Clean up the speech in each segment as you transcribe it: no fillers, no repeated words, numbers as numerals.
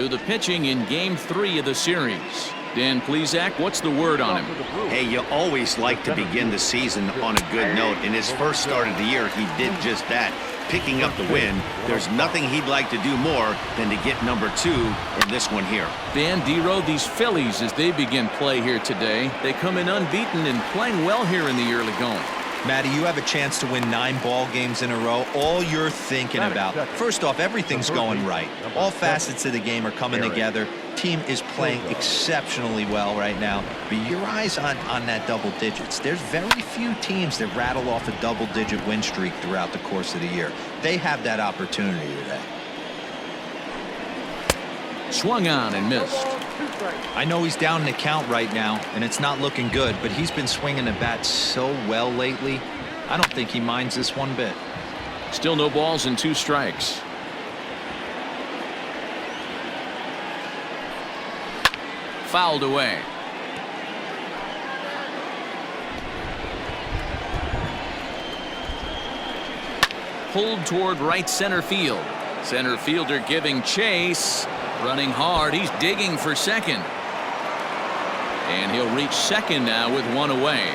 The pitching in Game 3 of the series. Dan Plesac, what's the word on him? Hey, you always like to begin the season on a good note. In his first start of the year, he did just that, picking up the win. There's nothing he'd like to do more than to get number 2 in this one here. Dan Dero, these Phillies, as they begin play here today, they come in unbeaten and playing well here in the early going. Matty, you have a chance to win 9 ball games in a row. All you're thinking about, first off, everything's going right. All facets of the game are coming together. Team is playing exceptionally well right now. But your eyes on that double digits. There's very few teams that rattle off a double-digit win streak throughout the course of the year. They have that opportunity today. Swung on and missed. I know he's down in the count right now, and it's not looking good, but he's been swinging the bat so well lately. I don't think he minds this one bit. Still no balls and 2 strikes. Fouled away. Pulled toward right center field. Center fielder giving chase. Running hard. He's digging for second. And he'll reach second now with 1 away.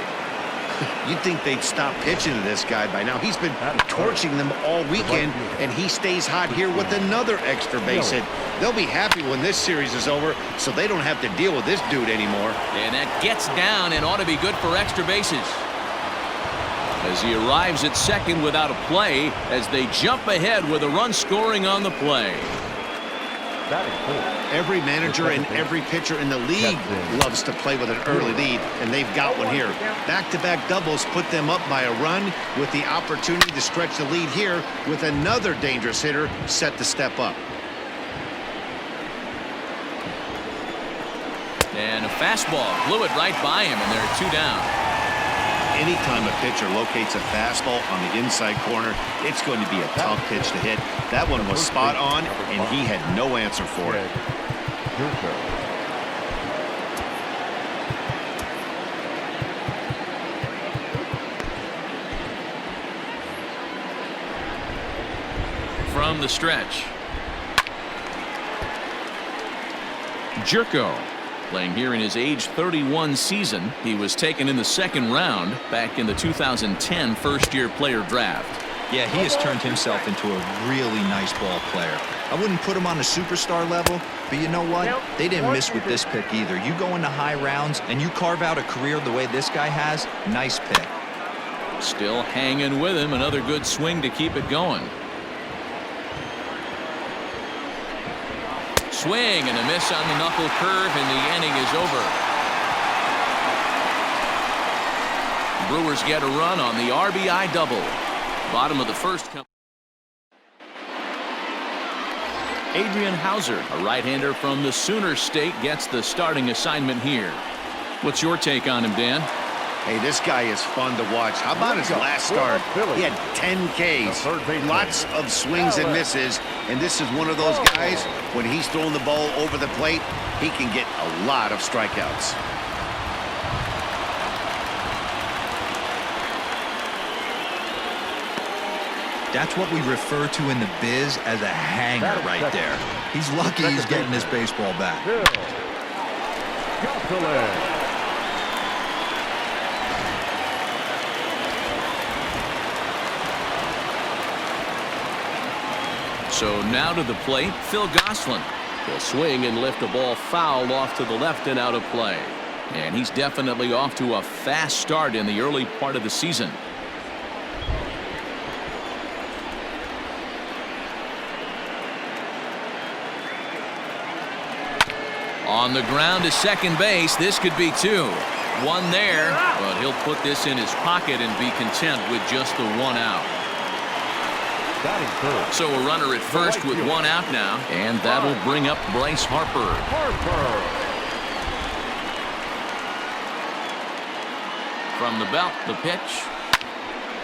You'd think they'd stop pitching to this guy by now. He's been torching them all weekend, and he stays hot here with another extra base hit. They'll be happy when this series is over, so they don't have to deal with this dude anymore. And that gets down and ought to be good for extra bases. As he arrives at second without a play, as they jump ahead with a run scoring on the play. Every manager and every pitcher in the league loves to play with an early lead, and they've got one here. Back-to-back doubles put them up by a run with the opportunity to stretch the lead here with another dangerous hitter set to step up. And a fastball blew it right by him, and there are 2 down. Anytime a pitcher locates a fastball on the inside corner, it's going to be a tough pitch to hit. That one was spot on, and he had no answer for it. From the stretch. Jerko. Playing here in his age 31 season. He was taken in the 2nd round back in the 2010 first-year player draft. Yeah, he has turned himself into a really nice ball player. I wouldn't put him on a superstar level, but you know what? They didn't miss with this pick either. You go into high rounds and you carve out a career the way this guy has, nice pick. Still hanging with him. Another good swing to keep it going. Swing and a miss on the knuckle curve, and the inning is over. Brewers get a run on the RBI double. Bottom of the first. Adrian Hauser, a right-hander from the Sooner State, gets the starting assignment here. What's your take on him, Dan? Hey, this guy is fun to watch. How about his last start? He had 10 Ks, lots of swings and misses, and this is one of those guys, when he's throwing the ball over the plate, he can get a lot of strikeouts. That's what we refer to in the biz as a hanger right there. He's lucky he's getting this baseball back. So now to the plate, Phil Gosselin. He'll swing and lift a ball foul off to the left and out of play. And he's definitely off to a fast start in the early part of the season. On the ground to second base. This could be 2. 1 there, but he'll put this in his pocket and be content with just the 1 out. So a runner at first with 1 out now, and that'll bring up Bryce Harper. From the belt, the pitch.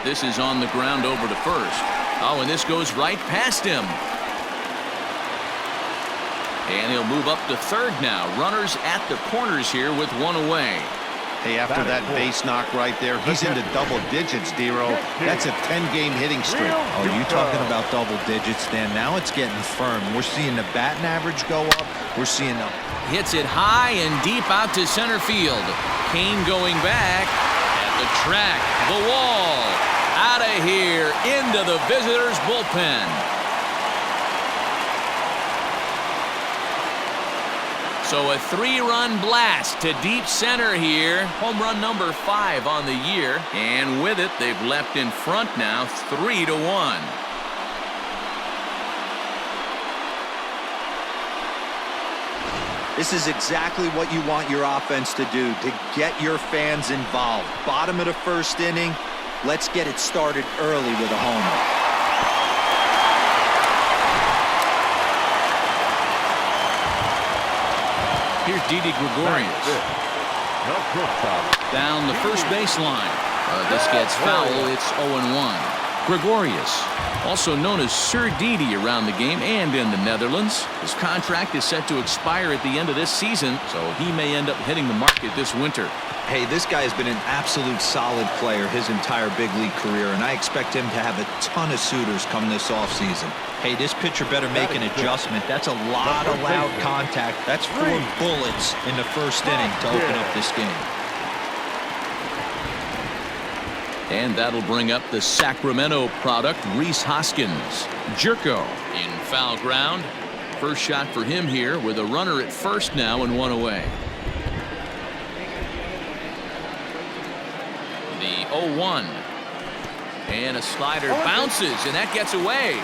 This is on the ground over to first. Oh, and this goes right past him. And he'll move up to third now. Runners at the corners here with 1 away. Hey, after that base knock right there, he's into double digits, Dero. That's a 10-game hitting streak. Oh, you talking about double digits, Dan? Now it's getting firm. We're seeing the batting average go up. We're seeing the... Hits it high and deep out to center field. Kane going back at the track, the wall, out of here, into the visitors' bullpen. So a 3-run blast to deep center here. Home run number 5 on the year. And with it, they've leapt in front now 3-1. This is exactly what you want your offense to do, to get your fans involved. Bottom of the first inning, let's get it started early with a homer. Here's Didi Gregorius. Down the first baseline. This gets foul. It's 0-1. Gregorius, also known as Sir Didi around the game and in the Netherlands. His contract is set to expire at the end of this season, so he may end up hitting the market this winter. Hey, this guy has been an absolute solid player his entire big league career, and I expect him to have a ton of suitors come this offseason. Hey, this pitcher better make an adjustment. That's a lot of loud contact. That's 4 bullets in the first inning to open up this game. And that'll bring up the Sacramento product, Rhys Hoskins. Jerko in foul ground. First shot for him here with a runner at first now and 1 away. The 0-1. And a slider bounces, and that gets away.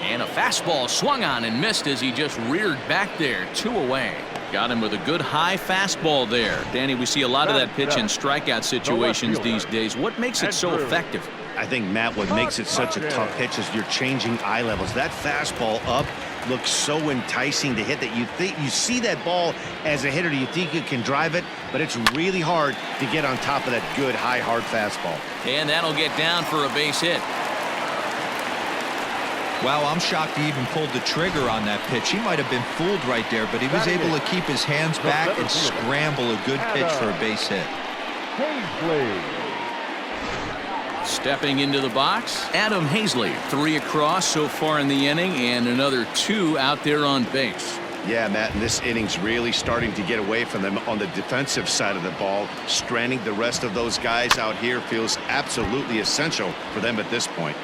And a fastball swung on and missed as he just reared back there. 2 away. Got him with a good high fastball there. Danny, we see a lot of that pitch in strikeout situations these days. What makes it so effective? I think, Matt, what makes it such a tough pitch is you're changing eye levels. That fastball up looks so enticing to hit that you see that ball as a hitter, you think you can drive it, but it's really hard to get on top of that good high hard fastball. And that'll get down for a base hit. Wow, I'm shocked he even pulled the trigger on that pitch. He might have been fooled right there, but he was able to keep his hands back and scramble a good pitch for a base hit. Stepping into the box, Adam Hazley. 3 across so far in the inning, and another 2 out there on base. Yeah, Matt, and this inning's really starting to get away from them on the defensive side of the ball. Stranding the rest of those guys out here feels absolutely essential for them at this point.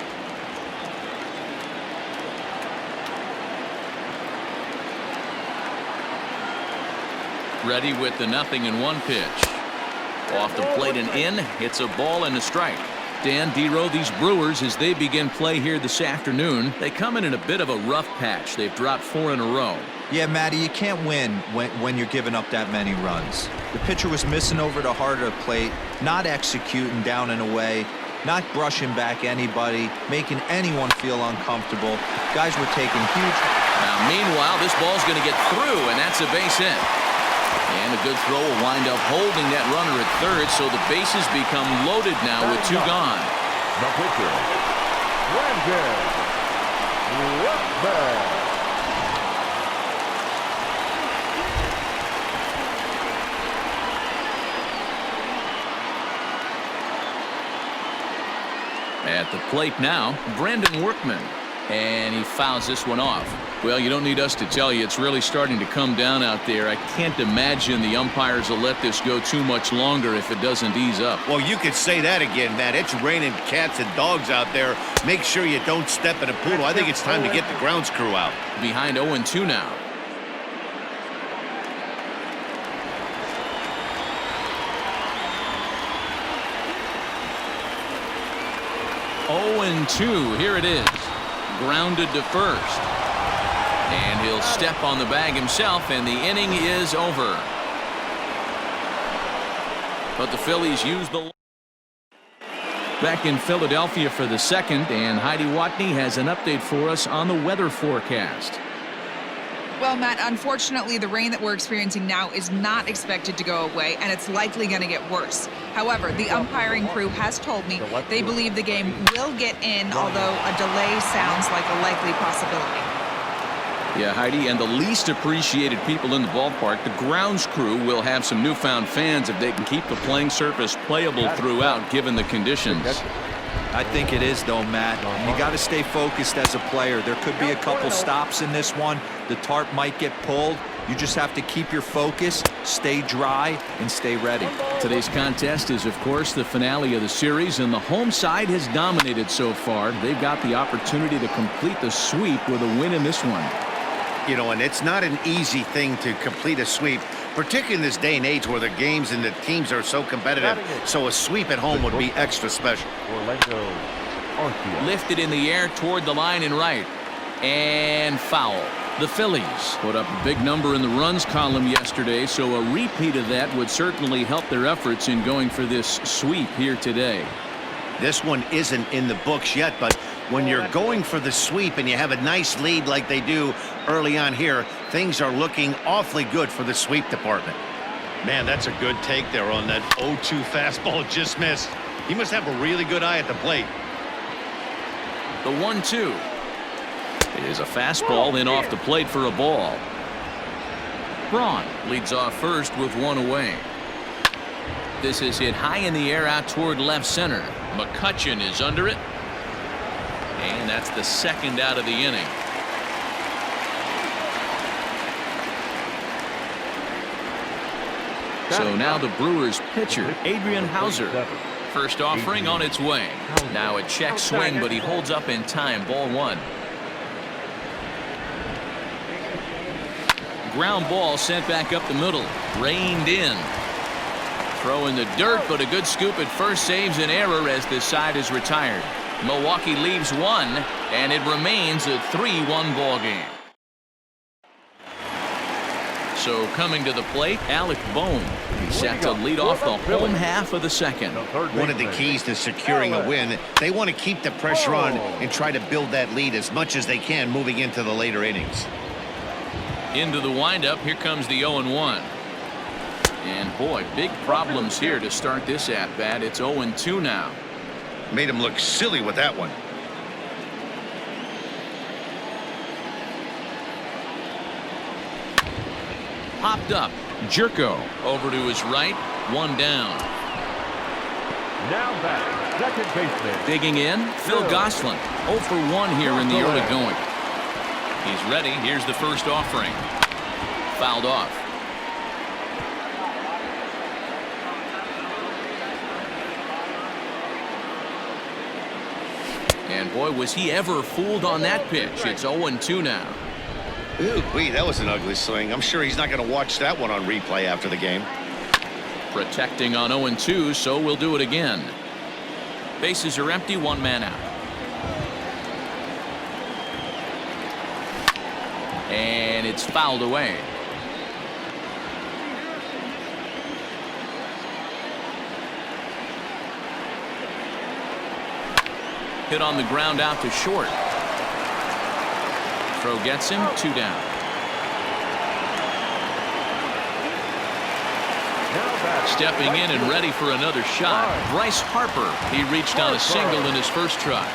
Ready with the 0-1 pitch. Off the plate and in. Hits a ball and a strike. Dan, Dero, these Brewers, as they begin play here this afternoon, they come in a bit of a rough patch. They've dropped 4 in a row. Yeah, Matty, you can't win when you're giving up that many runs. The pitcher was missing over the heart of the plate, not executing down and away, not brushing back anybody, making anyone feel uncomfortable. Guys were taking huge... Now, meanwhile, this ball's going to get through, and that's a base hit. And a good throw will wind up holding that runner at third, so the bases become loaded now with 2 gone. The pitcher, Brandon Whitman. At the plate now, Brandon Workman. And he fouls this one off. Well, you don't need us to tell you, it's really starting to come down out there. I can't imagine the umpires will let this go too much longer if it doesn't ease up. Well, you could say that again, Matt. It's raining cats and dogs out there. Make sure you don't step in a poodle. I think it's time to get the grounds crew out. Behind 0-2 now. Here it is. Grounded to first. And he'll step on the bag himself, and the inning is over. But the Phillies use the... Back in Philadelphia for the second, and Heidi Watney has an update for us on the weather forecast. Well, Matt, unfortunately, the rain that we're experiencing now is not expected to go away, and it's likely going to get worse. However, the umpiring crew has told me they believe the game will get in, although a delay sounds like a likely possibility. Yeah, Heidi, and the least appreciated people in the ballpark, the grounds crew, will have some newfound fans if they can keep the playing surface playable throughout, given the conditions. I think it is, though, Matt. You got to stay focused as a player. There could be a couple stops in this one. The tarp might get pulled. You just have to keep your focus, stay dry, and stay ready. Today's contest is, of course, the finale of the series, and the home side has dominated so far. They've got the opportunity to complete the sweep with a win in this one. You know, and it's not an easy thing to complete a sweep, particularly in this day and age where the games and the teams are so competitive. So a sweep at home would be extra special. Lifted in the air toward the line and right. And foul. The Phillies put up a big number in the runs column yesterday, so a repeat of that would certainly help their efforts in going for this sweep here today. This one isn't in the books yet, but when you're going for the sweep and you have a nice lead like they do early on here, things are looking awfully good for the sweep department. Man, that's a good take there on that 0-2 fastball just missed. He must have a really good eye at the plate. The 1-2 is a fastball in off the plate for a ball. Braun leads off first with one away. This is hit high in the air out toward left center. McCutchen is under it. And that's the second out of the inning. So now the Brewers pitcher, Adrian Hauser. First offering on its way. Now a check swing, but he holds up in time. Ball one. Ground ball sent back up the middle. Reined in. Throw in the dirt, but a good scoop at first saves an error as this side is retired. Milwaukee leaves one, and it remains a 3-1 ball game. So coming to the plate, Alec Bohm. He's set to lead off the home half of the second. One of the keys to securing a win, they want to keep the pressure on and try to build that lead as much as they can moving into the later innings. Into the windup, here comes the 0-1. And boy, big problems here to start this at-bat. It's 0-2 now. Made him look silly with that one. Popped up. Jerko over to his right. One down. Now back, second baseman. Digging in, Phil Gosselin. 0 for 1 here in the early going. He's ready. Here's the first offering. Fouled off. And boy, was he ever fooled on that pitch. It's 0-2 now. Ooh, that was an ugly swing. I'm sure he's not going to watch that one on replay after the game. Protecting on 0-2, so we'll do it again. Bases are empty, one man out. And it's fouled away. Hit on the ground out to short. Throw gets him, 2 down. Stepping in and ready for another shot, Bryce Harper. He reached on a single in his first try.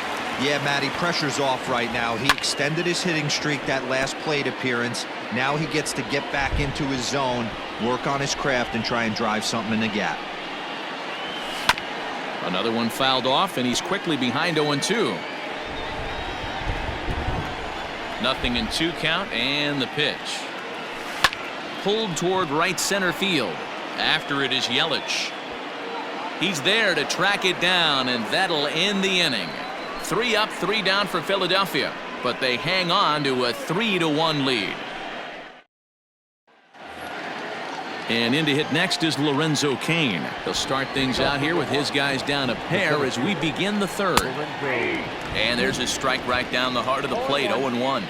Yeah, Matty, pressure's off right now. He extended his hitting streak that last plate appearance. Now he gets to get back into his zone, work on his craft, and try and drive something in the gap. Another one fouled off, and he's quickly behind 0-2. Nothing in 2 count, and the pitch. Pulled toward right center field. After it is Yelich. He's there to track it down, and that'll end the inning. 3 up, 3 down for Philadelphia, but they hang on to a 3-1 lead. And in to hit next is Lorenzo Cain. He'll start things out here with his guys down a pair as we begin the third. And there's a strike right down the heart of the plate, 0-1.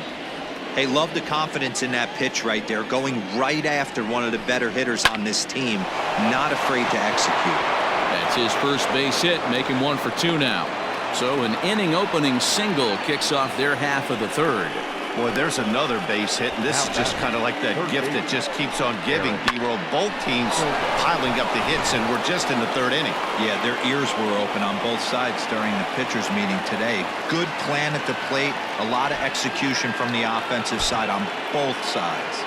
Hey, love the confidence in that pitch right there, going right after one of the better hitters on this team, not afraid to execute. That's his first base hit, making 1 for 2 now. So an inning opening single kicks off their half of the third. Boy, there's another base hit, and this is just kind of like that gift that just keeps on giving. D-Roll, both teams piling up the hits, and we're just in the third inning. Yeah, their ears were open on both sides during the pitchers meeting today. Good plan at the plate, a lot of execution from the offensive side on both sides.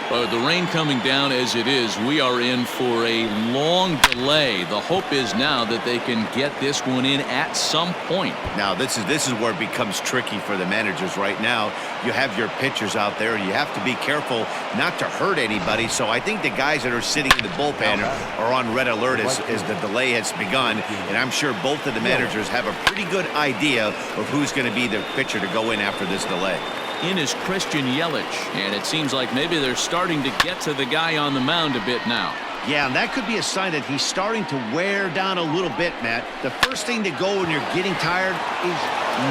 But with the rain coming down as it is, we are in for a long delay. The hope is now that they can get this one in at some point. Now, this is where it becomes tricky for the managers right now. You have your pitchers out there. You have to be careful not to hurt anybody. So I think the guys that are sitting in the bullpen are on red alert as the delay has begun. And I'm sure both of the managers have a pretty good idea of who's going to be the pitcher to go in after this delay. In is Christian Yelich, and it seems like maybe they're starting to get to the guy on the mound a bit now. Yeah, and that could be a sign that he's starting to wear down a little bit, Matt. The first thing to go when you're getting tired is...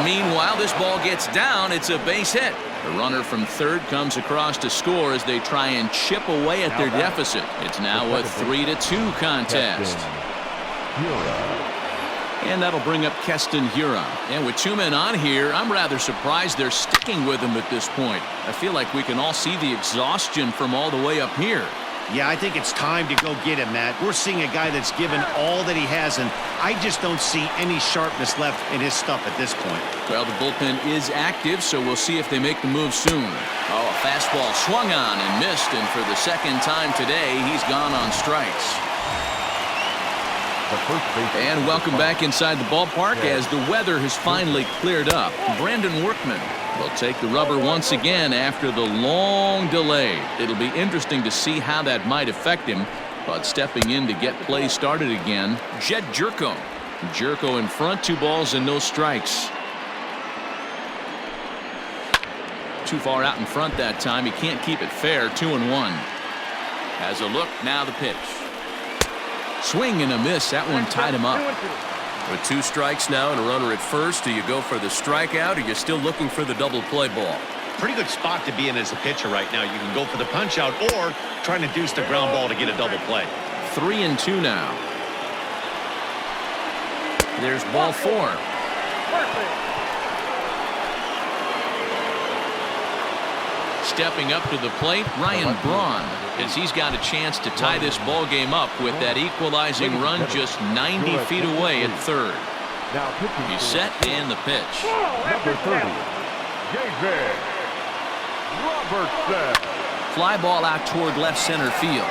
Meanwhile, this ball gets down. It's a base hit. The runner from third comes across to score as they try and chip away at their deficit. It's now a 3-2 contest. And that'll bring up Keston Huron. And with two men on here, I'm rather surprised they're sticking with him at this point. I feel like we can all see the exhaustion from all the way up here. Yeah, I think it's time to go get him, Matt. We're seeing a guy that's given all that he has, and I just don't see any sharpness left in his stuff at this point. Well, the bullpen is active, so we'll see if they make the move soon. Oh, a fastball swung on and missed, and for the second time today, he's gone on strikes. And welcome back inside the ballpark as the weather has finally cleared up. Brandon Workman will take the rubber once again after the long delay. It'll be interesting to see how that might affect him. But stepping in to get play started again, Jed Jerko. Jerko in front, 2 balls and no strikes. Too far out in front that time. He can't keep it fair. 2-1. Has a look. Now the pitch. Swing and a miss. That one tied him up. With 2 strikes now and a runner at first, do you go for the strikeout or are you still looking for the double play ball? Pretty good spot to be in as a pitcher right now. You can go for the punch out or trying to deuce the ground ball to get a double play. 3-2 now. There's ball 4. Stepping up to the plate, Ryan Braun, as he's got a chance to tie this ball game up with that equalizing run just 90 feet away at third. He's set and the pitch. Number 30, David Robertson. Fly ball out toward left center field.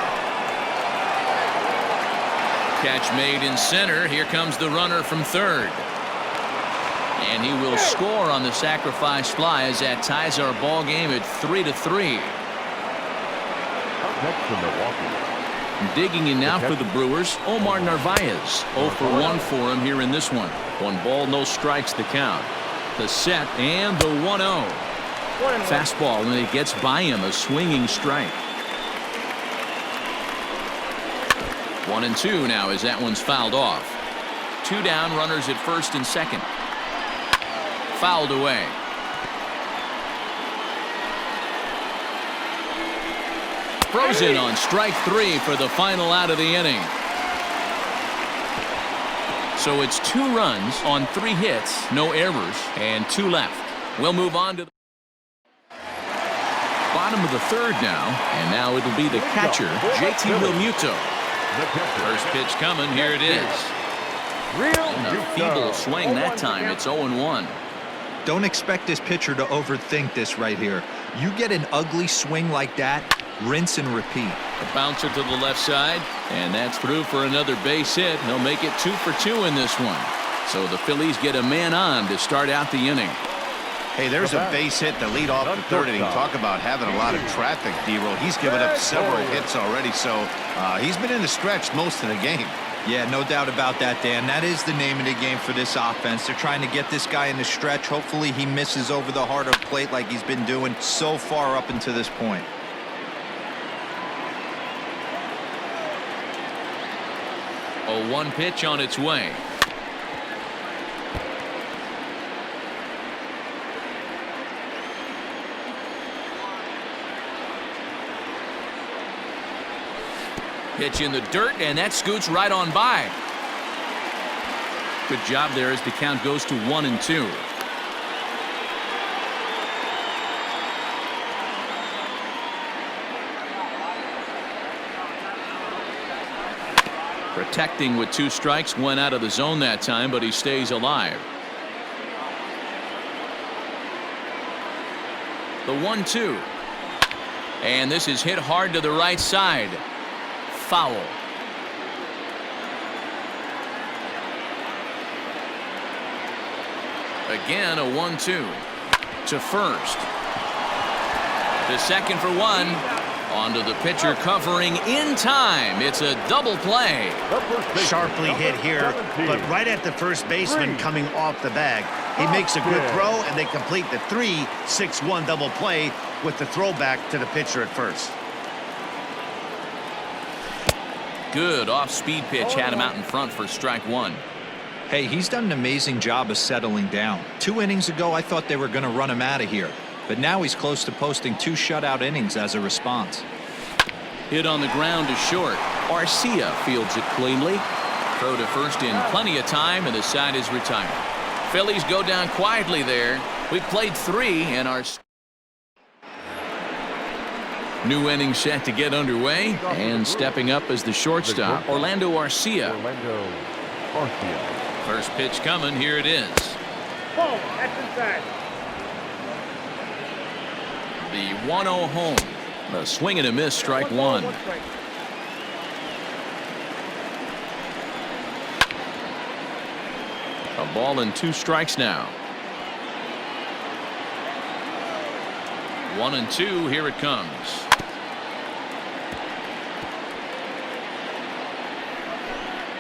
Catch made in center. Here comes the runner from third. And he will score on the sacrifice fly as that ties our ball game at 3-3. Next to Milwaukee. Digging in now for the Brewers, Omar Narvaez. 0 for 1 for him here in this one. 1 ball, no strikes the count. The set and the 1-0. Fastball, and it gets by him, a swinging strike. 1-2 now as that one's fouled off. 2 down, runners at first and second. Fouled away. Frozen on strike 3 for the final out of the inning. So it's 2 runs on 3 hits, no errors, and 2 left. We'll move on to the bottom of the third now, and now it'll be the catcher, JT Realmuto. First pitch coming, here it is. And a feeble swing that time. It's 0-1. Don't expect this pitcher to overthink this right here. You get an ugly swing like that, rinse and repeat. A bouncer to the left side, and that's through for another base hit. He'll make it 2 for 2 in this one. So the Phillies get a man on to start out the inning. Hey, there's a base hit to lead off the third inning. Talk about having a lot of traffic, D-Roll. He's given up several hits already, so he's been in the stretch most of the game. Yeah, no doubt about that, Dan. That is the name of the game for this offense. They're trying to get this guy in the stretch. Hopefully he misses over the heart of the plate like he's been doing so far up until this point. A 1 pitch on its way. Pitch in the dirt, and that scoots right on by. Good job there as the count goes to 1-2. Protecting with 2 strikes, went out of the zone that time, but he stays alive. The 1-2. And this is hit hard to the right side. Foul. Again, a 1-2. To first. To second for 1. Onto the pitcher covering in time. It's a double play. Sharply hit here, but right at the first baseman coming off the bag. He makes a good throw, and they complete the 3-6-1 double play with the throwback to the pitcher at first. Good off-speed pitch had him out in front for strike 1. Hey, he's done an amazing job of settling down. 2 innings ago, I thought they were going to run him out of here. But now he's close to posting 2 shutout innings as a response. Hit on the ground to short. Arcia fields it cleanly. Throw to first in plenty of time, and the side is retired. Phillies go down quietly there. We've played 3 and our new inning set to get underway, and stepping up as the shortstop, Orlando Arcia. First pitch coming. Here it is. That's inside. The 1-0 home. A swing and a miss, strike 1. A ball and 2 strikes now. 1-2. Here it comes.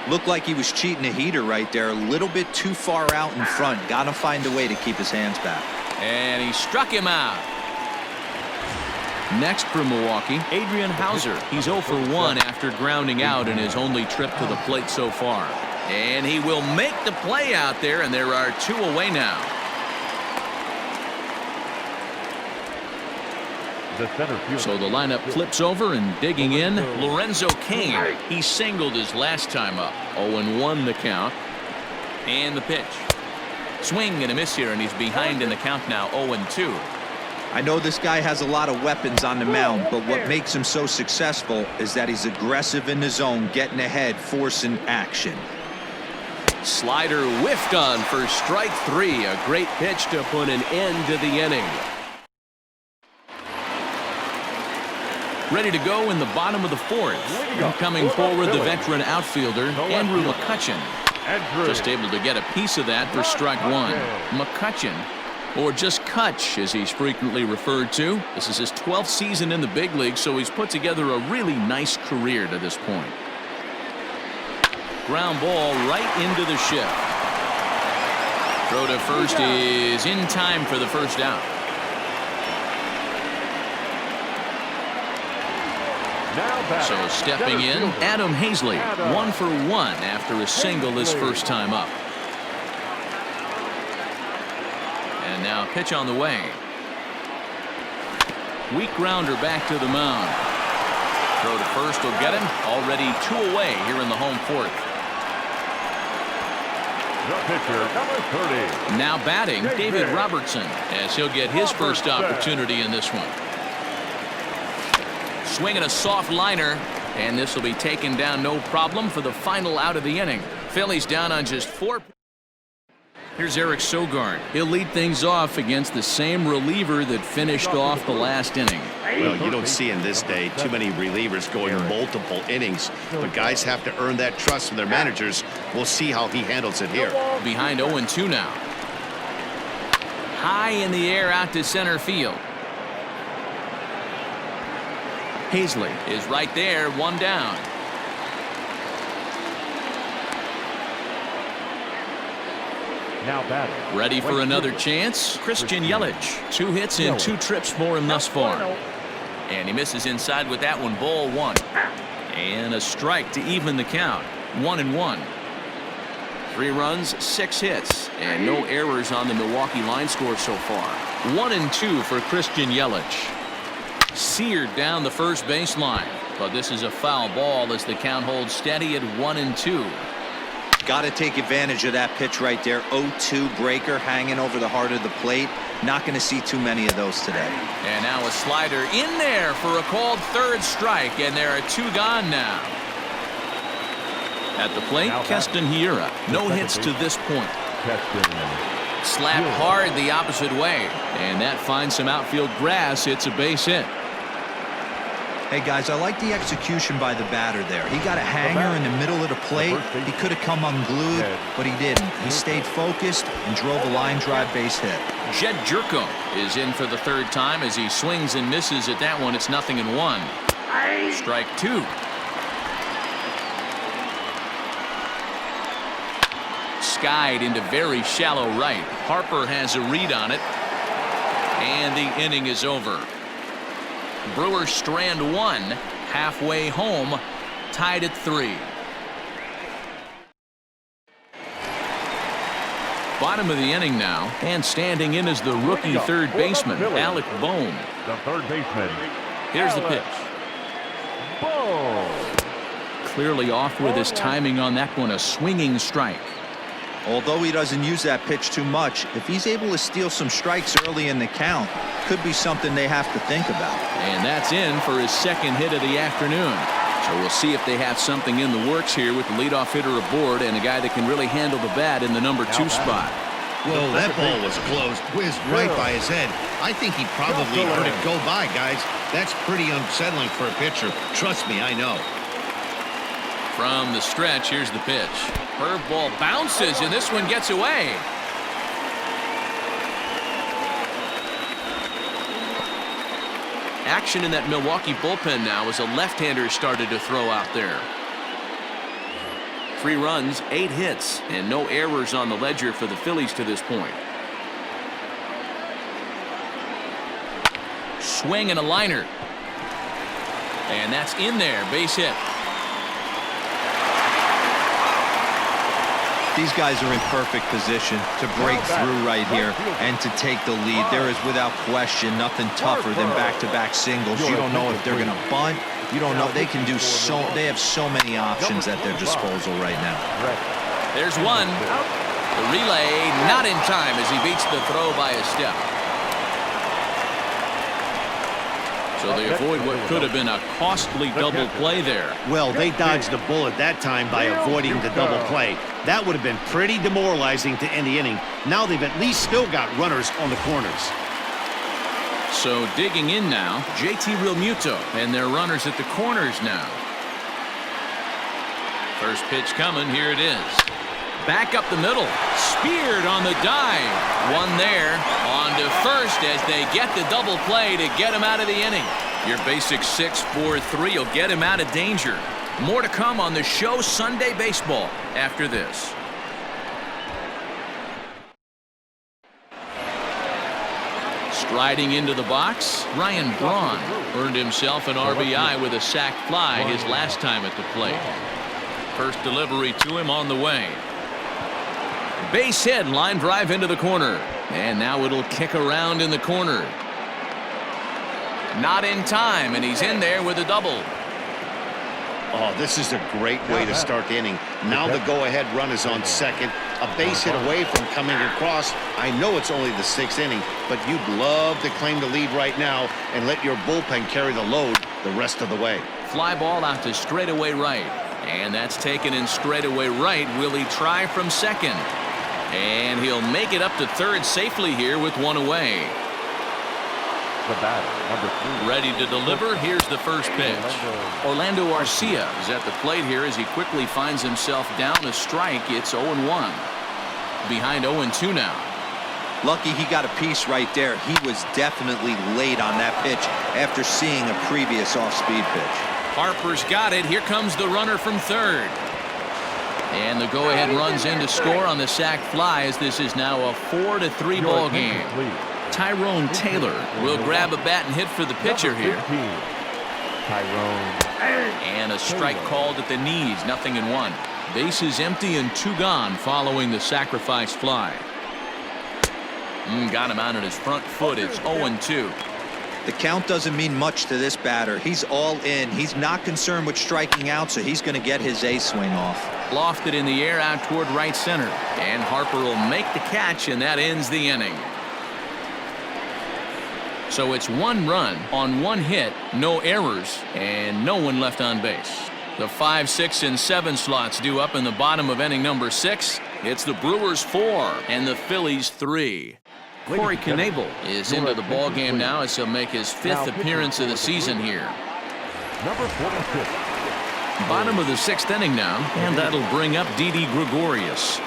Looked like he was cheating a heater right there. A little bit too far out in front. Got to find a way to keep his hands back. And he struck him out. Next for Milwaukee, Adrian Hauser. He's 0 for 1 after grounding out in his only trip to the plate so far. And he will make the play out there, and there are 2 away now. So the lineup flips over, and digging in, Lorenzo Cain. He singled his last time up. 0-1 the count. And the pitch. Swing and a miss here, and he's behind in the count now, 0-2. I know this guy has a lot of weapons on the mound, but what makes him so successful is that he's aggressive in the zone, getting ahead, forcing action. Slider whiffed on for strike 3. A great pitch to put an end to the inning. Ready to go in the bottom of the 4th. And coming forward, the veteran outfielder, Andrew McCutchen. Just able to get a piece of that for strike 1. McCutchen, or just Kutch as he's frequently referred to. This is his 12th season in the big league, so he's put together a really nice career to this point. Ground ball right into the shift. Throw to first is in time for the first out. So stepping in, Adam Hazley, 1 for 1 after a single his first time up. And now pitch on the way. Weak grounder back to the mound. Throw to first will get him. Already 2 away here in the home 4th. The pitcher, number 30. Now batting, David Robertson, as he'll get his first opportunity in this one. Swinging a soft liner, and this will be taken down no problem for the final out of the inning. Phillies down on just 4. Here's Eric Sogard. He'll lead things off against the same reliever that finished off the last inning. Well, you don't see in this day too many relievers going multiple innings, but guys have to earn that trust from their managers. We'll see how he handles it here. Behind 0-2 now. High in the air out to center field. Hazley is right there, 1 down. Now batting. Ready for another chance? Christian Yelich. 2 hits and 2 trips for him thus far. And he misses inside with that one, ball 1. And a strike to even the count, 1-1. 3 runs, 6 hits, and no errors on the Milwaukee line score so far. 1-2 for Christian Yelich. Seared down the first baseline, but this is a foul ball as the count holds steady at 1-2. Got to take advantage of that pitch right there. 0-2 breaker hanging over the heart of the plate. Not going to see too many of those today. And now a slider in there for a called 3rd strike, and there are 2 gone now. At the plate, Keston Hiura. No hits to this point. Slap hard the opposite way. And that finds some outfield grass. It's a base hit. Hey, guys, I like the execution by the batter there. He got a hanger in the middle of the plate. He could have come unglued, but he didn't. He stayed focused and drove a line drive base hit. Jed Jerko is in for the third time as he swings and misses at that one. It's 0-1. Strike 2. Skied into very shallow right. Harper has a read on it. And the inning is over. Brewers strand 1, halfway home, tied at 3. Bottom of the inning now, and standing in is the rookie third baseman, Alec Bohm. The third baseman. Here's the pitch. Clearly off with his timing on that one, a swinging strike. Although he doesn't use that pitch too much, if he's able to steal some strikes early in the count, could be something they have to think about. And that's in for his second hit of the afternoon. So we'll see if they have something in the works here with the leadoff hitter aboard and a guy that can really handle the bat in the number 2 spot. Well, that ball was close, whizzed right by his head. I think he probably heard it go by, guys. That's pretty unsettling for a pitcher. Trust me, I know. From the stretch, here's the pitch. Curveball bounces, and this one gets away. Action in that Milwaukee bullpen now as a left-hander started to throw out there. 3 runs, 8 hits, and no errors on the ledger for the Phillies to this point. Swing and a liner. And that's in there, base hit. These guys are in perfect position to break through right here and to take the lead. There is without question nothing tougher than back-to-back singles. You don't know if they're going to bunt. You don't know. They can do so. They have so many options at their disposal right now. There's one. The relay not in time as he beats the throw by a step. So they avoid what could have been a costly double play there. Well, they dodged the bullet that time by avoiding the double play. That would have been pretty demoralizing to end the inning. Now they've at least still got runners on the corners. So digging in now, JT Realmuto, and their runners at the corners now. First pitch coming, here it is. Back up the middle, speared on the dive. One there, on to first as they get the double play to get him out of the inning. Your basic 6-4-3 will get him out of danger. More to come on the show Sunday Baseball after this. Striding into the box, Ryan Braun earned himself an RBI with a sac fly his last time at the plate. First delivery to him on the way. Base hit, line drive into the corner. And now it'll kick around in the corner. Not in time, and he's in there with a double. Oh, this is a great way to start the inning. Now the go-ahead run is on second. A base hit away from coming across. I know it's only the 6th inning, but you'd love to claim the lead right now and let your bullpen carry the load the rest of the way. Fly ball out to straightaway right. And that's taken in straightaway right. Will he try from second? And he'll make it up to third safely here with one away. The batter, number 3. Ready to deliver. Here's the first pitch. Orlando Arcia is at the plate here as he quickly finds himself down a strike. It's 0-1. Behind 0-2 now. Lucky he got a piece right there. He was definitely late on that pitch after seeing a previous off-speed pitch. Harper's got it. Here comes the runner from third. And the go-ahead runs in to score on the sac fly as this is now a 4-3 ball game. Tyrone Taylor will grab a bat and hit for the pitcher here. And a strike called at the knees, 0-1. Bases empty and 2 gone following the sacrifice fly. Got him out on his front foot. It's 0-2. The count doesn't mean much to this batter. He's all in. He's not concerned with striking out, so he's going to get his A swing off. Lofted in the air out toward right center. And Harper will make the catch, and that ends the inning. So it's 1 run on 1 hit, no errors, and no one left on base. The 5, 6, and 7 slots due up in the bottom of inning number 6. It's the Brewers 4 and the Phillies 3. Corey Knebel is into the ball game now as he'll make his 5th appearance of the season here. Number 46. Bottom of the 6th inning now, and that'll bring up Didi Gregorius.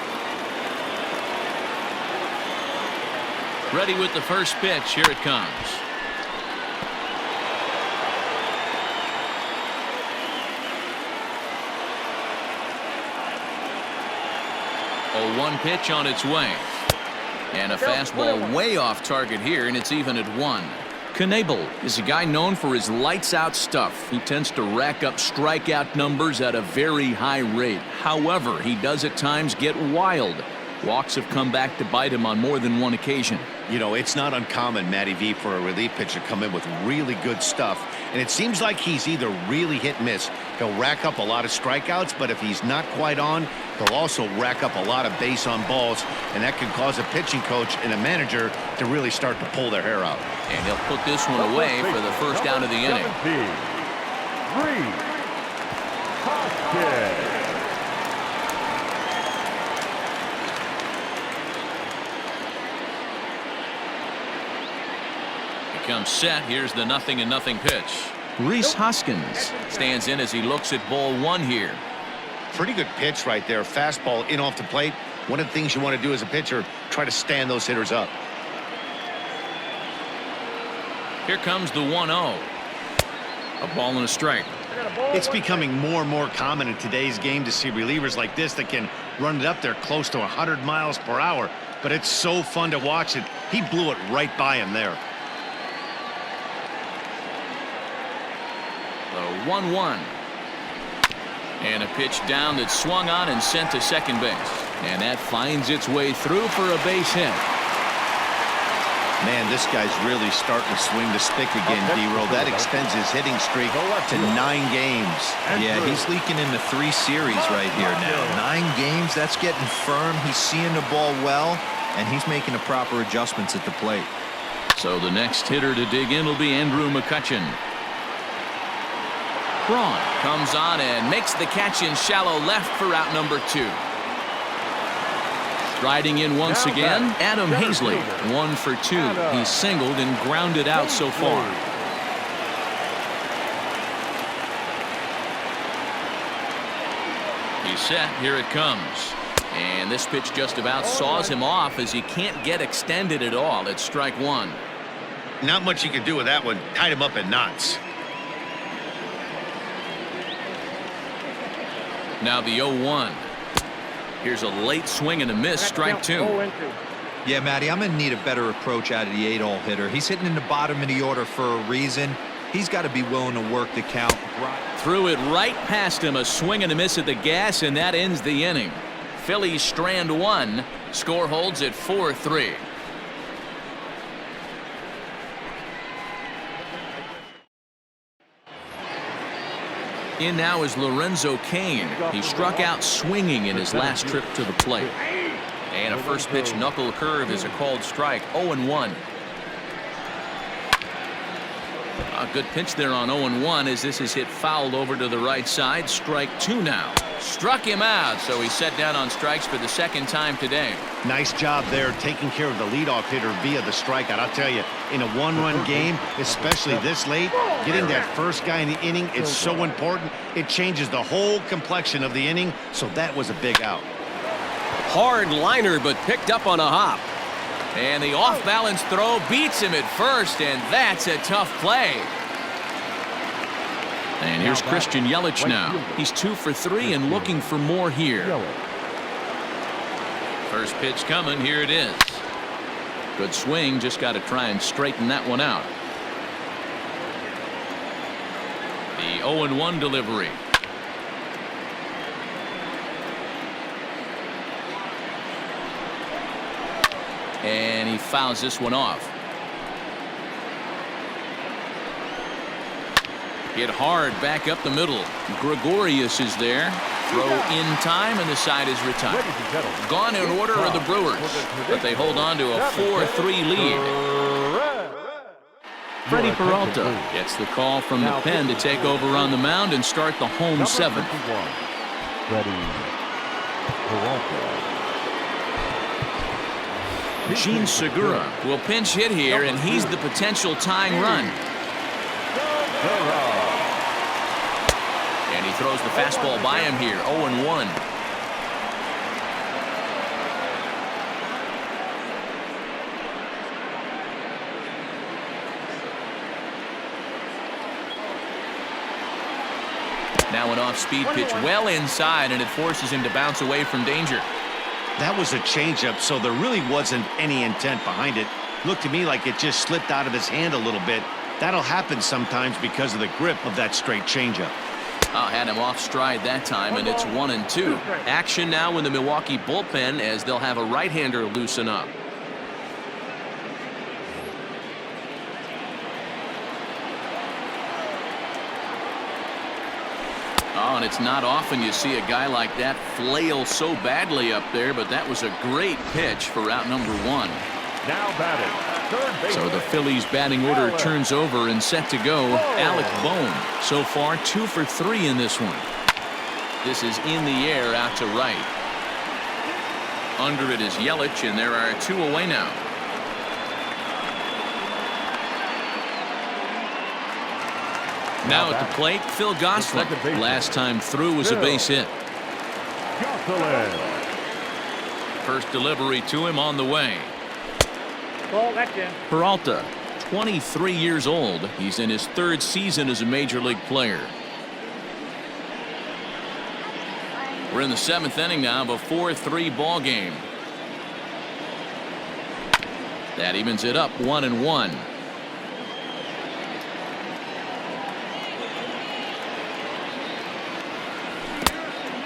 Ready with the first pitch. Here it comes. A 1 pitch on its way. And a fastball way off target here, and it's even at 1. Knebel is a guy known for his lights-out stuff. He tends to rack up strikeout numbers at a very high rate. However, he does at times get wild. Walks have come back to bite him on more than one occasion. You know, it's not uncommon, Matty V, for a relief pitcher to come in with really good stuff. And it seems like he's either really hit and miss. He'll rack up a lot of strikeouts, but if he's not quite on, he'll also rack up a lot of base on balls. And that can cause a pitching coach and a manager to really start to pull their hair out. And he'll put this one away for the first out of the inning. 3. Hoskins. Comes set. Here's the 0-0 pitch. Rhys Hoskins stands in as he looks at ball 1 here. Pretty good pitch right there. Fastball in off the plate. One of the things you want to do as a pitcher, try to stand those hitters up. Here comes the 1-0. A ball and a strike. It's becoming more and more common in today's game to see relievers like this that can run it up there close to 100 miles per hour. But it's so fun to watch it. He blew it right by him there. The 1-1. And a pitch down that's swung on and sent to second base. And that finds its way through for a base hit. Man, this guy's really starting to swing the stick again, D-Roll. That extends his hitting streak to 9 games. Yeah, he's leaking into 3 series right here now. 9 games, that's getting firm. He's seeing the ball well, and he's making the proper adjustments at the plate. So the next hitter to dig in will be Andrew McCutchen. Braun comes on and makes the catch in shallow left for out number 2. Striding in once again, Adam Hazley, 1 for 2. He's singled and grounded out so far. He's set. Here it comes. And this pitch just about saws him off as he can't get extended at all. It's strike 1. Not much you can do with that one. Tied him up in knots. Now the 0-1. Here's a late swing and a miss, strike 2. Yeah, Matty, I'm going to need a better approach out of the 8-hole hitter. He's hitting in the bottom of the order for a reason. He's got to be willing to work the count. Threw it right past him, a swing and a miss at the gas, and that ends the inning. Phillies strand 1. Score holds at 4-3. In now is Lorenzo Cain. He struck out swinging in his last trip to the plate. And a first pitch knuckle curve is a called strike. 0-1. A good pitch there on 0-1 as this is hit fouled over to the right side. Strike 2 now. Struck him out, so he's set down on strikes for the 2nd time today. Nice job there taking care of the leadoff hitter via the strikeout. I'll tell you, in a 1-run game, especially this late, getting that first guy in the inning, it's so important. It changes the whole complexion of the inning, so that was a big out. Hard liner, but picked up on a hop. And the off-balance throw beats him at first, and that's a tough play. And here's Christian Yelich now. He's 2 for 3 and looking for more here. First pitch coming. Here it is. Good swing. Just got to try and straighten that one out. The 0-1 delivery. And he fouls this one off. Hit hard back up the middle. Gregorius is there. Throw in time, and the side is retired. Gone in order are the Brewers, but they hold on to a 4-3 lead. Freddie Peralta gets the call from the pen to take over on the mound and start the home seventh. Freddie Peralta. Gene Segura will pinch hit here, and he's the potential tying run. And he throws the fastball by him here, 0-1. Now an off-speed pitch well inside, and it forces him to bounce away from danger. That was a changeup, so there really wasn't any intent behind it. Looked to me like it just slipped out of his hand a little bit. That'll happen sometimes because of the grip of that straight changeup. Oh, had him off stride that time, and it's 1-2. Action now in the Milwaukee bullpen as they'll have a right-hander loosen up. Oh, and it's not often you see a guy like that flail so badly up there, but that was a great pitch for out number 1. Now batting, third base. So the Phillies batting order turns over and set to go. Alec Bohm so far 2 for 3 in this one. This is in the air out to right. Under it is Yelich, and there are 2 away now. Now at the plate, Phil Gosselin. Last time through was a base hit. First delivery to him on the way. Peralta, 23 years old. He's in his 3rd season as a major league player. We're in the 7th inning now of a 4-3 ball game. That evens it up 1-1.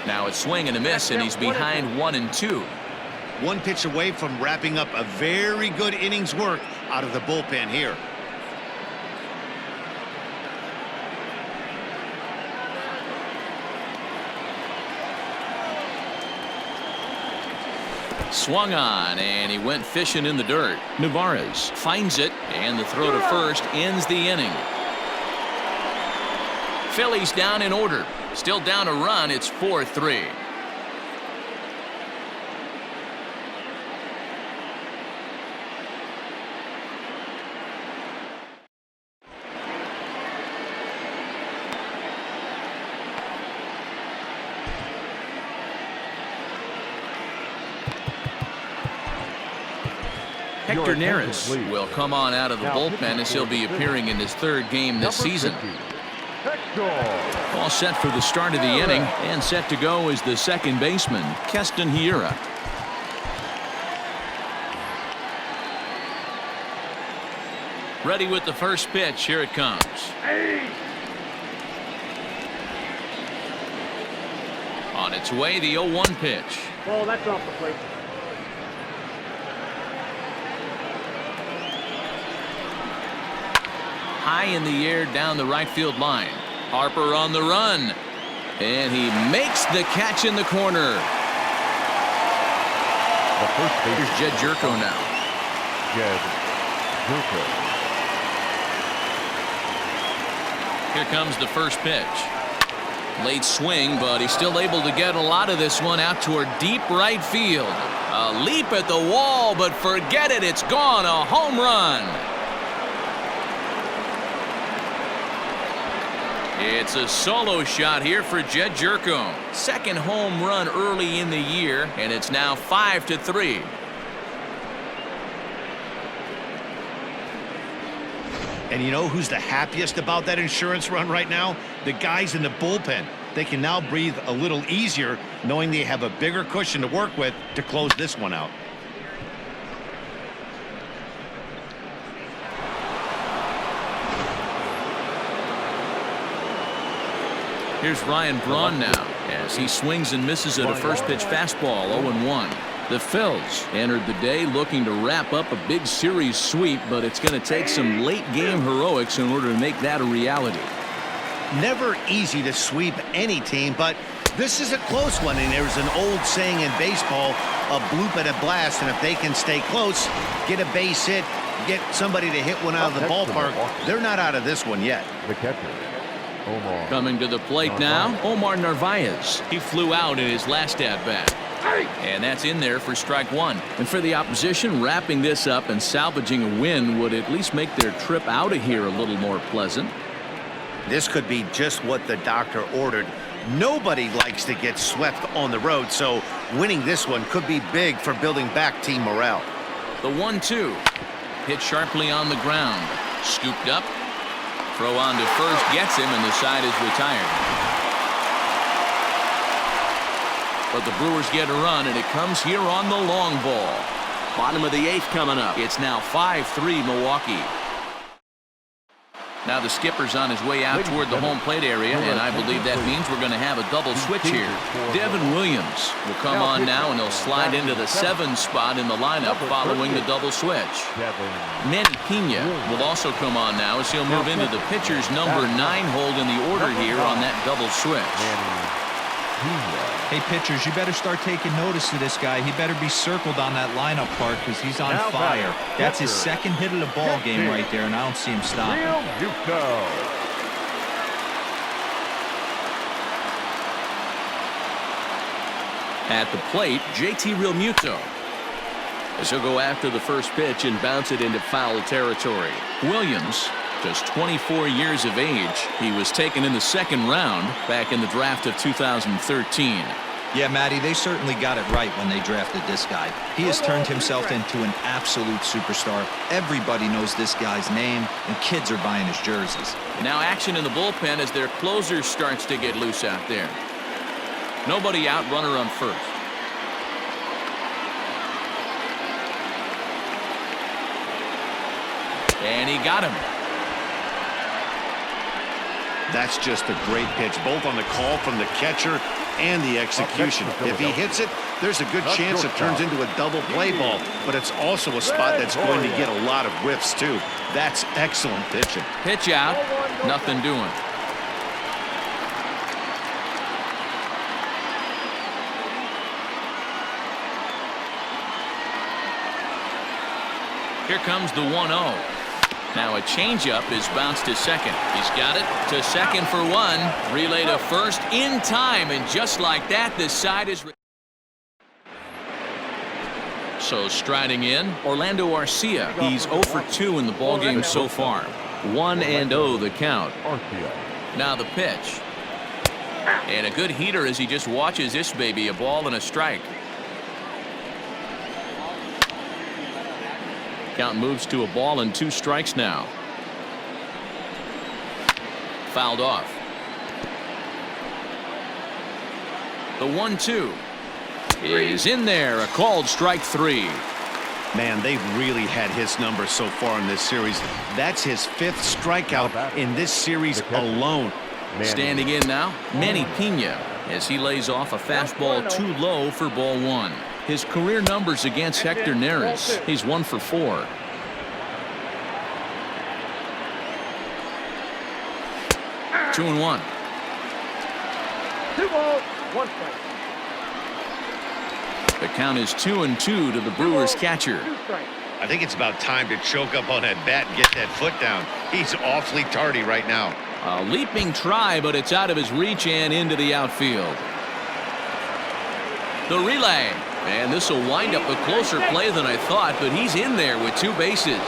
Now it's swing and a miss, and he's behind 1-2. One pitch away from wrapping up a very good innings work out of the bullpen here. Swung on, and he went fishing in the dirt. Nevarez finds it, and the throw to first ends the inning. Phillies down in order. Still down a run. It's 4-3. Hector Neris will come on out of the bullpen as he'll be appearing in his 3rd game this season. All set for the start of the inning, and set to go is the second baseman, Keston Hiura. Ready with the first pitch. Here it comes. On its way, the 0-1 pitch. Well, that's off the plate. High in the air down the right field line. Harper on the run, and he makes the catch in the corner. The first base. Here's Jed Jerko now. Jed Jerko. Here comes the first pitch. Late swing, but he's still able to get a lot of this one out toward deep right field. A leap at the wall, but forget it, it's gone. A home run. It's a solo shot here for Jed Jerko. Second home run early in the year, and it's now 5-3. And you know who's the happiest about that insurance run right now? The guys in the bullpen. They can now breathe a little easier knowing they have a bigger cushion to work with to close this one out. Here's Ryan Braun now as he swings and misses at a first pitch fastball. 0-1. The Phils entered the day looking to wrap up a big series sweep, but it's going to take some late game heroics in order to make that a reality. Never easy to sweep any team, but this is a close one, and there's an old saying in baseball, a bloop and a blast, and if they can stay close, get a base hit, get somebody to hit one out of the ballpark. They're not out of this one yet. The catcher, Omar. Coming to the plate now, Omar Narvaez. He flew out in his last at-bat. And that's in there for strike one. And for the opposition, wrapping this up and salvaging a win would at least make their trip out of here a little more pleasant. This could be just what the doctor ordered. Nobody likes to get swept on the road, so winning this one could be big for building back team morale. The 1-2. Hit sharply on the ground. Scooped up. Throw on to first. Gets him, and the side is retired. But the Brewers get a run, and it comes here on the long ball. Bottom of the 8th coming up. It's now 5-3 Milwaukee. Now the skipper's on his way out toward the home plate area, and I believe that means we're going to have a double switch here. Devin Williams will come on now, and he'll slide into the 7 spot in the lineup following the double switch. Manny Pena will also come on now as he'll move into the pitcher's number 9 hold in the order here on that double switch. Hey, pitchers, you better start taking notice of this guy. He better be circled on that lineup part because he's on fire. That's his second hit of the ball game right there, and I don't see him stopping. At the plate, JT Realmuto, as he'll go after the first pitch and bounce it into foul territory. Williams, just 24 years of age. He was taken in the 2nd round back in the draft of 2013. Yeah, Matty, they certainly got it right when they drafted this guy. He has turned himself into an absolute superstar. Everybody knows this guy's name, and kids are buying his jerseys. Now action in the bullpen as their closer starts to get loose out there. Nobody out, runner on first. And he got him. That's just a great pitch, both on the call from the catcher and the execution. If he hits it, there's a good chance it turns into a double play ball, but it's also a spot that's going to get a lot of whiffs, too. That's excellent pitching. Pitch out, nothing doing. Here comes the 1-0. Now a changeup is bounced to second. He's got it to second for 1. Relay to first in time, and just like that, this side is. So striding in, Orlando Arcia. He's 0 for 2 in the ballgame so far. 1-0 the count. Now the pitch. And a good heater as he just watches this baby, a ball and a strike. Count moves to a ball and 2 strikes now. Fouled off. The 1-2 is in there. A called strike 3. Man, they've really had his number so far in this series. That's his 5th strikeout in this series alone. Standing in now, Manny Pena, as he lays off a fastball too low for ball 1. His career numbers against Hector Neris, he's 1 for 4. Two and 1. 2 balls, 1 strike. The count is 2-2 to the Brewers catcher. I think it's about time to choke up on that bat and get that foot down. He's awfully tardy right now. A leaping try, but it's out of his reach and into the outfield. The relay. And this will wind up a closer play than I thought, but he's in there with 2 bases.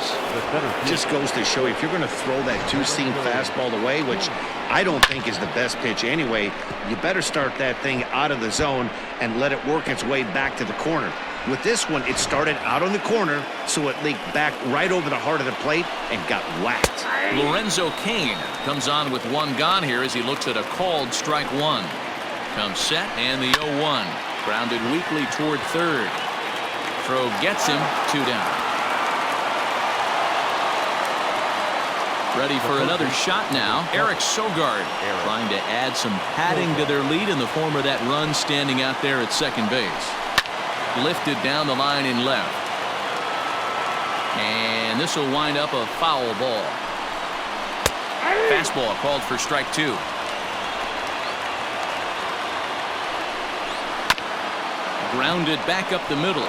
Just goes to show you, if you're going to throw that 2-seam fastball away, which I don't think is the best pitch anyway, you better start that thing out of the zone and let it work its way back to the corner. With this one, it started out on the corner, so it leaked back right over the heart of the plate and got whacked. Lorenzo Cain comes on with 1 gone here as he looks at a called strike 1. Comes set, and the 0-1. Grounded weakly toward third. Throw gets him, 2 down. Ready for another shot now. Eric Sogard trying to add some padding to their lead in the form of that run standing out there at second base. Lifted down the line in left. And this will wind up a foul ball. Fastball called for strike 2. Grounded back up the middle.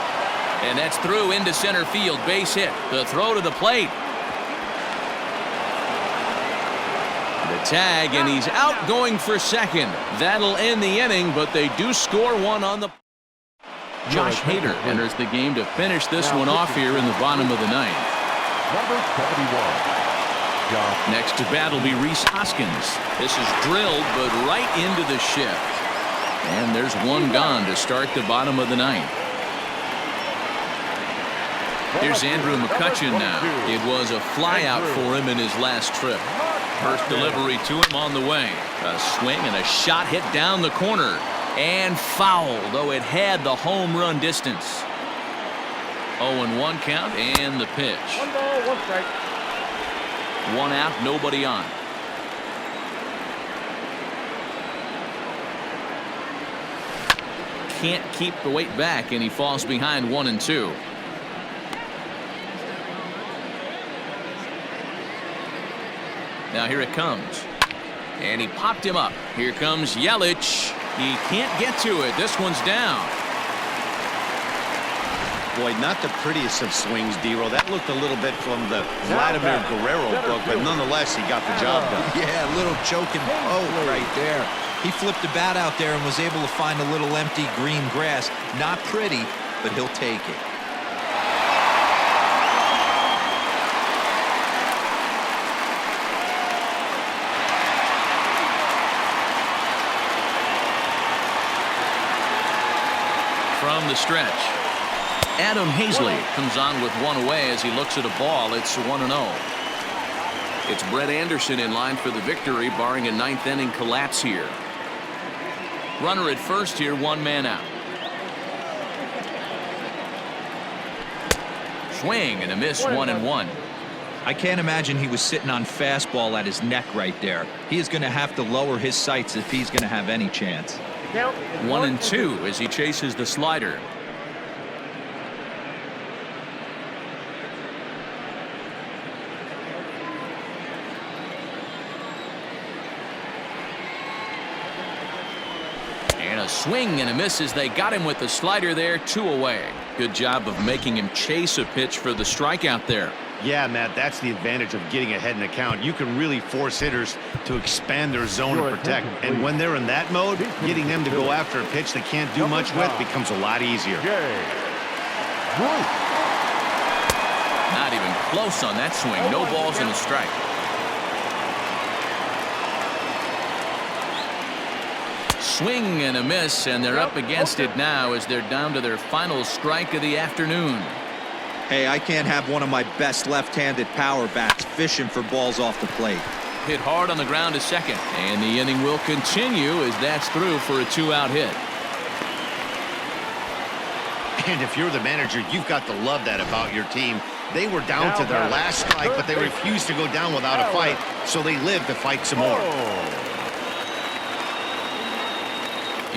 And that's through into center field. Base hit. The throw to the plate. The tag, and he's out going for second. That'll end the inning, but they do score one on the... Josh Hader enters the game to finish this one off here in the bottom of the ninth. Number 71. Next to bat will be Rhys Hoskins. This is drilled, but right into the shift. And there's one gone to start the bottom of the ninth. Here's Andrew McCutchen now. It was a flyout for him in his last trip. First delivery to him on the way. A swing and a shot hit down the corner. And foul, though it had the home run distance. 0-1 count and the pitch. 1 ball, 1 strike. 1 out, nobody on. Can't keep the weight back, and he falls behind 1-2. Now here it comes. And he popped him up. Here comes Yelich. He can't get to it. This one's down. Boy, not the prettiest of swings, D-Roll. That looked a little bit from the Vladimir Guerrero book, but nonetheless, he got the job done. Yeah, a little choking poke right there. He flipped the bat out there and was able to find a little empty green grass. Not pretty, but he'll take it. From the stretch, Adam Hazley comes on with one away as he looks at a ball. It's 1-0. It's Brett Anderson in line for the victory, barring a ninth inning collapse here. Runner at first here, 1 man out. Swing and a miss, 1-1. I can't imagine he was sitting on fastball at his neck right there. He is going to have to lower his sights if he's going to have any chance. 1-2 as he chases the slider. And a swing and a miss as they got him with the slider there, 2 away. Good job of making him chase a pitch for the strikeout there. Yeah, Matt, that's the advantage of getting ahead in the count. You can really force hitters to expand their zone and protect. And when they're in that mode, getting them to go after a pitch they can't do much with becomes a lot easier. Not even close on that swing. No balls and a strike. Swing and a miss, and they're up against it now as they're down to their final strike of the afternoon. Hey, I can't have one of my best left-handed power bats fishing for balls off the plate. Hit hard on the ground to second, and the inning will continue as that's through for a 2-out hit. And if you're the manager, you've got to love that about your team. They were down to their last strike, but they refused to go down without a fight, so they lived to fight some more.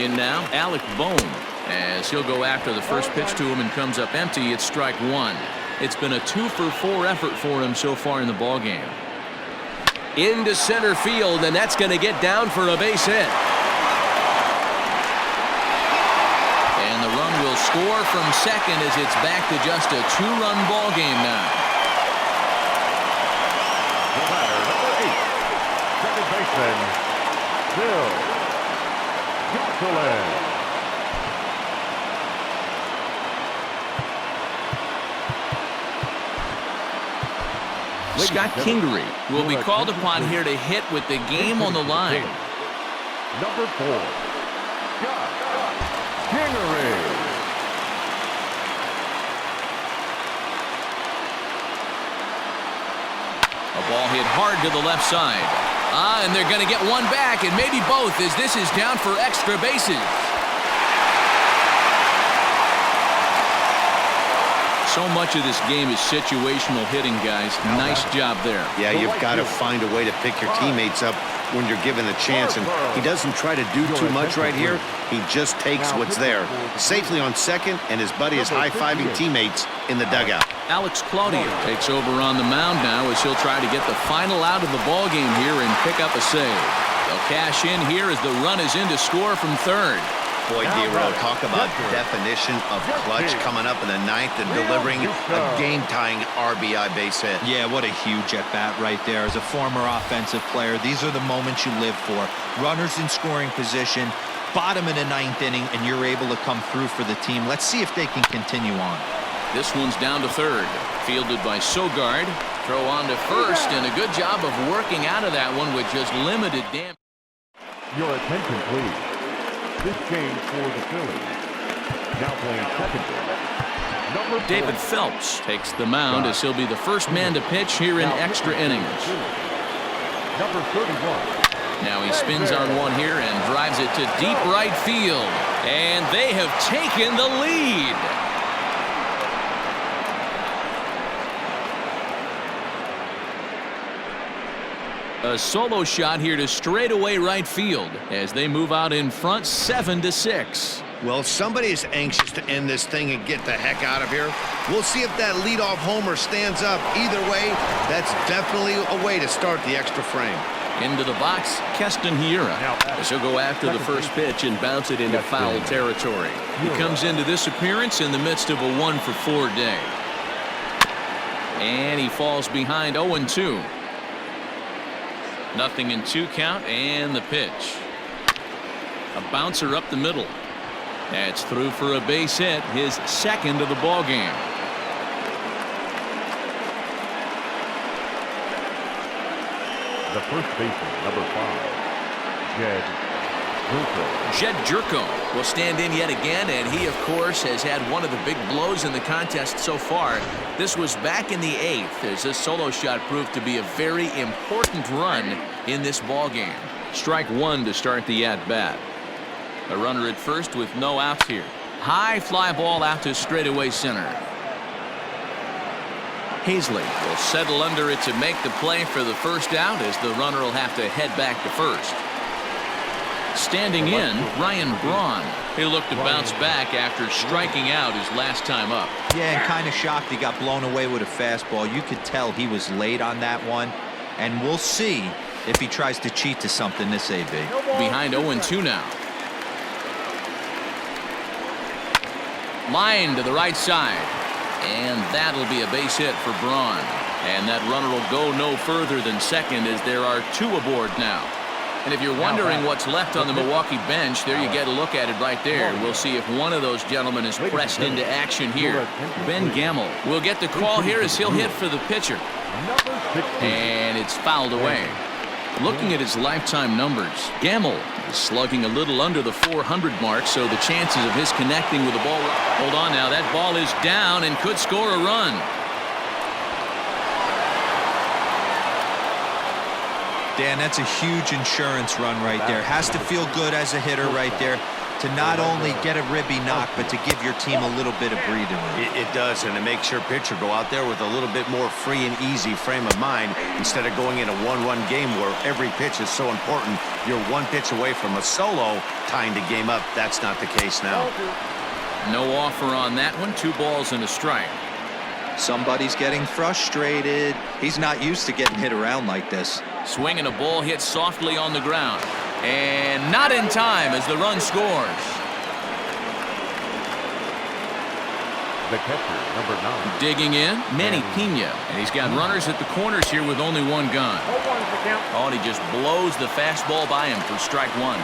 In now, Alec Bohm, as he'll go after the first pitch to him and comes up empty. It's strike 1. It's been a 2-for-4 effort for him so far in the ballgame. Into center field, and that's going to get down for a base hit. And the run will score from second as it's back to just a 2-run ballgame now. The batter, number 8, second baseman, Bill Gonsolin. Scott Kingery will be called upon here to hit with the game on the line. Number 4, Scott Kingery. A ball hit hard to the left side. And they're going to get one back, and maybe both, as this is down for extra bases. So much of this game is situational hitting, guys. Nice job there. Yeah, you've got to find a way to pick your teammates up when you're given a chance, and he doesn't try to do too much right here. He just takes what's there. Safely on second, and his buddy is high-fiving teammates in the dugout. Alex Claudio takes over on the mound now as he'll try to get the final out of the ball game here and pick up a save. They'll cash in here as the run is in to score from third. Boy, Gabriel, talk about definition of clutch coming up in the ninth and delivering a game-tying RBI base hit. Yeah, what a huge at-bat right there. As a former offensive player, these are the moments you live for. Runners in scoring position, bottom of the ninth inning, and you're able to come through for the team. Let's see if they can continue on. This one's down to third. Fielded by Sogard. Throw on to first, and a good job of working out of that one with just limited damage. Your attention, please. This game for the Phillies. Now playing second base. Number 4. David Phelps takes the mound as he'll be the first man to pitch here in extra innings. Number 31. Now he spins on one here and drives it to deep right field. And they have taken the lead. A solo shot here to straightaway right field as they move out in front 7-6. Well, somebody is anxious to end this thing and get the heck out of here. We'll see if that leadoff homer stands up. Either way, that's definitely a way to start the extra frame. Into the box, Keston Hiura, as he'll go after the first pitch and bounce it into foul territory. He comes into this appearance in the midst of a 1-for-4 day. And he falls behind 0-2. 0-2 count, and the pitch. A bouncer up the middle. That's through for a base hit, his second of the ball game. The first baseman, number 5, Jed Jerko will stand in yet again, and he, of course, has had one of the big blows in the contest so far. This was back in the 8th as this solo shot proved to be a very important run in this ball game. Strike one to start the at-bat. A runner at first with no outs here. High fly ball out to straightaway center. Hazley will settle under it to make the play for the first out as the runner will have to head back to first. Standing in, Ryan Braun. He'll look to bounce back after striking out his last time up. Yeah, and kind of shocked he got blown away with a fastball. You could tell he was late on that one, and we'll see if he tries to cheat to something this AB. Behind 0-2 now. Line to the right side. And that'll be a base hit for Braun. And that runner will go no further than second as there are 2 aboard now. And if you're wondering what's left on the Milwaukee bench, there you get a look at it right there. We'll see if one of those gentlemen is pressed into action here. Ben Gamel will get the call here as he'll hit for the pitcher. And it's fouled away. Looking at his lifetime numbers, Gamel is slugging a little under the 400 mark, so the chances of his connecting with the ball. Hold on now, that ball is down and could score a run. Dan, that's a huge insurance run right there. Has to feel good as a hitter right there to not only get a ribby knock, but to give your team a little bit of breathing room. It does, and it makes your pitcher go out there with a little bit more free and easy frame of mind instead of going in a 1-run game where every pitch is so important. You're one pitch away from a solo tying the game up. That's not the case now. No offer on that one. 2 balls and a strike. Somebody's getting frustrated. He's not used to getting hit around like this. Swinging a ball hit softly on the ground. And not in time as the run scores. the catcher, number 9. Digging in, Manny Pena. And he's got runners at the corners here with only one gone. Oh, and he just blows the fastball by him for strike one.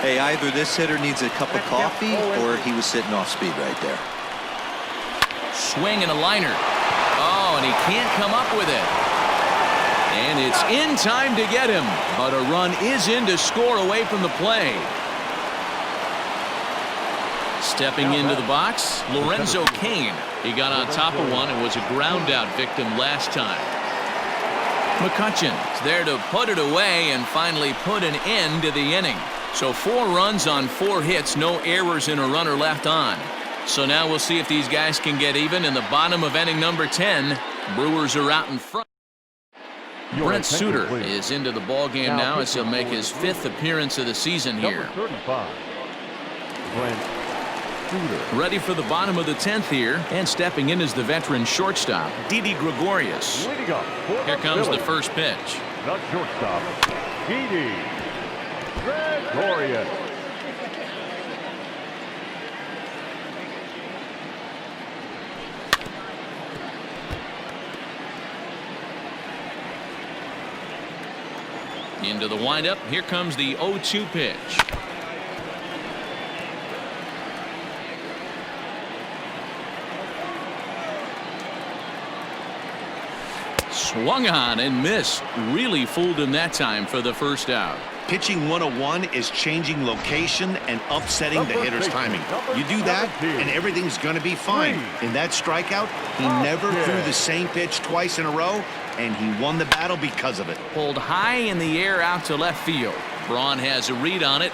Hey, either this hitter needs a cup of coffee or he was sitting off speed right there. Swing and a liner. Oh, and he can't come up with it. And it's in time to get him. But a run is in to score away from the play. Stepping into the box, Lorenzo Cain. He got on top of one and was a ground out victim last time. McCutcheon's there to put it away and finally put an end to the inning. So 4 runs on 4 hits, no errors and a runner left on. So now we'll see if these guys can get even in the bottom of inning number 10. Brewers are out in front. Brent Suter is into the ball game now as he'll make his 5th appearance of the season here. Ready for the bottom of the 10th here, and stepping in is the veteran shortstop, Didi Gregorius. Here comes the first pitch. The shortstop, Didi Gregorius. Into the windup. Here comes the 0-2 pitch. Swung on and missed. Really fooled him that time for the first out. Pitching 101 is changing location and upsetting the hitter's timing. You do that, and everything's going to be fine. In that strikeout, he never threw the same pitch twice in a row, and he won the battle because of it. Pulled high in the air out to left field. Braun has a read on it,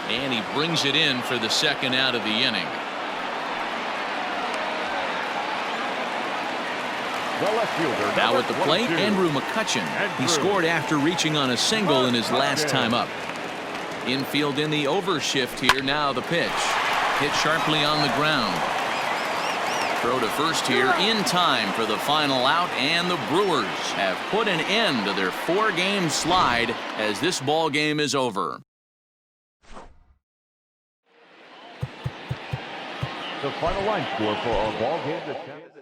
and he brings it in for the second out of the inning. Now at the plate, Andrew McCutchen. He scored after reaching on a single in his last time up. Infield in the overshift here. Now the pitch. Hit sharply on the ground. Throw to first here in time for the final out, and the Brewers have put an end to their 4-game slide as this ball game is over. The final line score for our ball game.